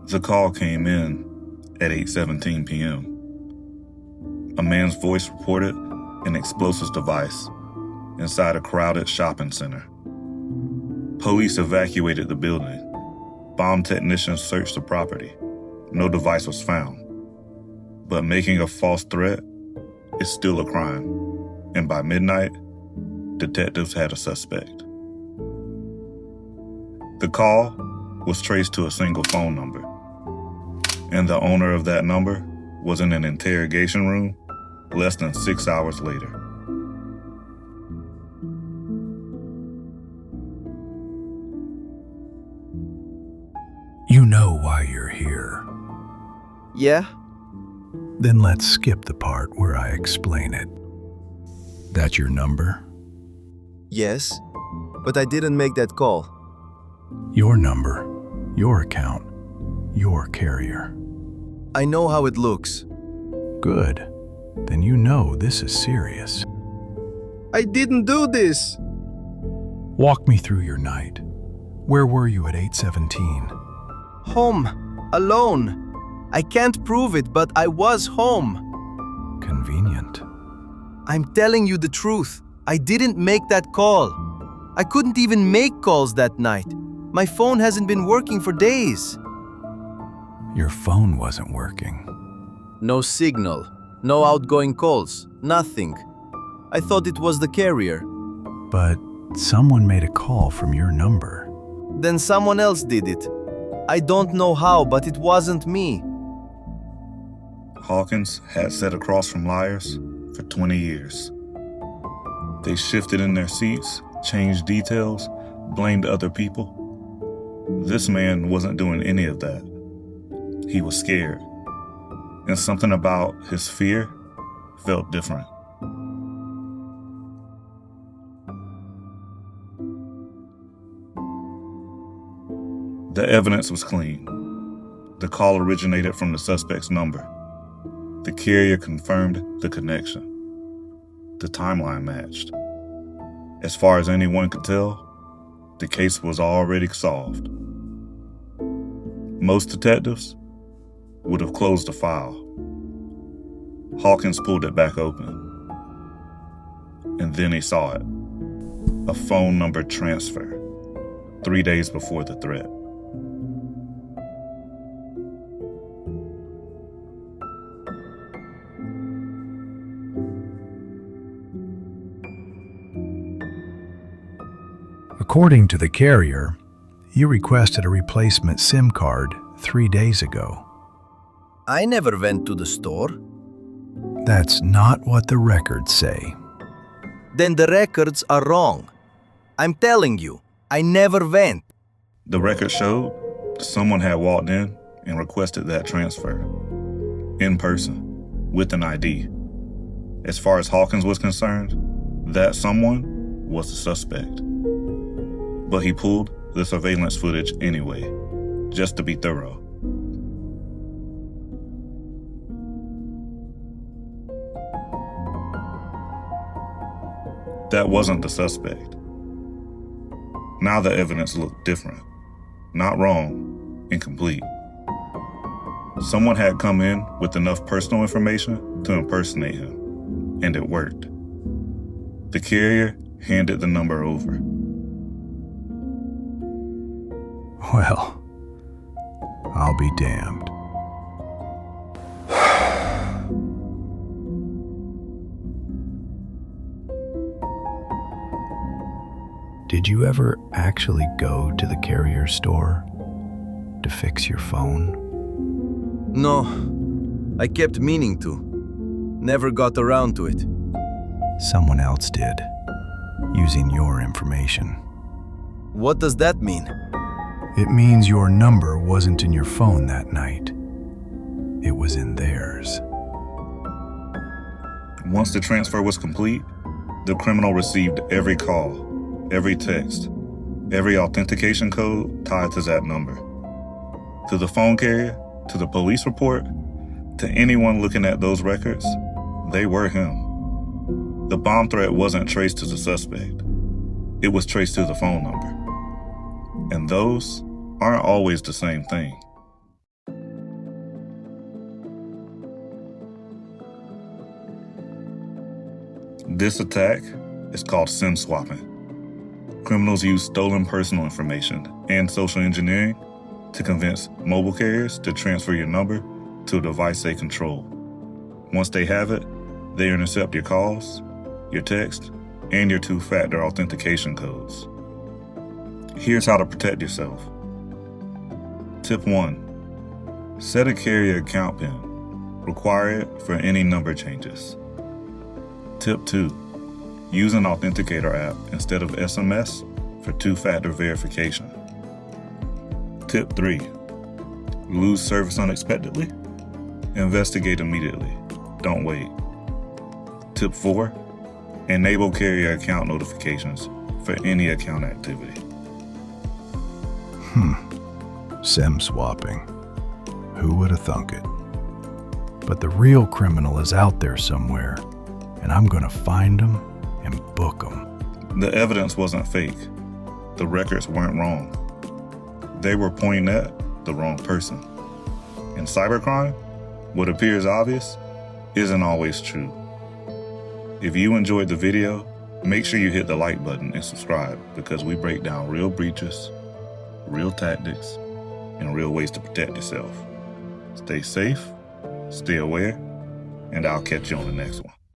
The call came in at 8:17 p.m. A man's voice reported an explosive device inside a crowded shopping center. Police evacuated the building. Bomb technicians searched the property. No device was found. But making a false threat is still a crime. And by midnight, detectives had a suspect. The call was traced to a single phone number. And the owner of that number was in an interrogation room less than 6 hours later. You know why you're here. Yeah? Then let's skip the part where I explain it. That's your number? Yes, but I didn't make that call. Your number, your account, your carrier. I know how it looks. Good. Then you know this is serious. I didn't do this! Walk me through your night. Where were you at 8:17? Home. Alone. I can't prove it, but I was home. Convenient. I'm telling you the truth. I didn't make that call. I couldn't even make calls that night. My phone hasn't been working for days. Your phone wasn't working. No signal. No outgoing calls. Nothing. I thought it was the carrier. But someone made a call from your number. Then someone else did it. I don't know how, but it wasn't me. Hawkins had sat across from liars for 20 years. They shifted in their seats, changed details, blamed other people. This man wasn't doing any of that. He was scared. And something about his fear felt different. The evidence was clean. The call originated from the suspect's number. The carrier confirmed the connection. The timeline matched. As far as anyone could tell, the case was already solved. Most detectives would have closed the file. Hawkins pulled it back open. And then he saw it. A phone number transfer 3 days before the threat. According to the carrier, you requested a replacement SIM card 3 days ago. I never went to the store. That's not what the records say. Then the records are wrong. I'm telling you, I never went. The record showed someone had walked in and requested that transfer. In person, with an ID. As far as Hawkins was concerned, that someone was the suspect. But he pulled the surveillance footage anyway, just to be thorough. That wasn't the suspect. Now the evidence looked different. Not wrong, incomplete. Someone had come in with enough personal information to impersonate him, and it worked. The carrier handed the number over. Well, I'll be damned. Did you ever actually go to the carrier store to fix your phone? No, I kept meaning to. Never got around to it. Someone else did, using your information. What does that mean? It means your number wasn't in your phone that night. It was in theirs. Once the transfer was complete, the criminal received every call, every text, every authentication code tied to that number. To the phone carrier, to the police report, to anyone looking at those records, they were him. The bomb threat wasn't traced to the suspect. It was traced to the phone number. And those aren't always the same thing. This attack is called SIM swapping. Criminals use stolen personal information and social engineering to convince mobile carriers to transfer your number to a device they control. Once they have it, they intercept your calls, your text, and your two-factor authentication codes. Here's how to protect yourself. Tip 1. Set a carrier account PIN. Require it for any number changes. Tip 2. Use an authenticator app instead of SMS for two-factor verification. Tip 3. Lose service unexpectedly? Investigate immediately. Don't wait. Tip 4. Enable carrier account notifications for any account activity. SIM swapping. Who would have thunk it? But the real criminal is out there somewhere, and I'm gonna find him and book him. The evidence wasn't fake. The records weren't wrong. They were pointing at the wrong person. In cybercrime, what appears obvious isn't always true. If you enjoyed the video, make sure you hit the like button and subscribe, because we break down real breaches, real tactics, and real ways to protect yourself. Stay safe, stay aware, and I'll catch you on the next one.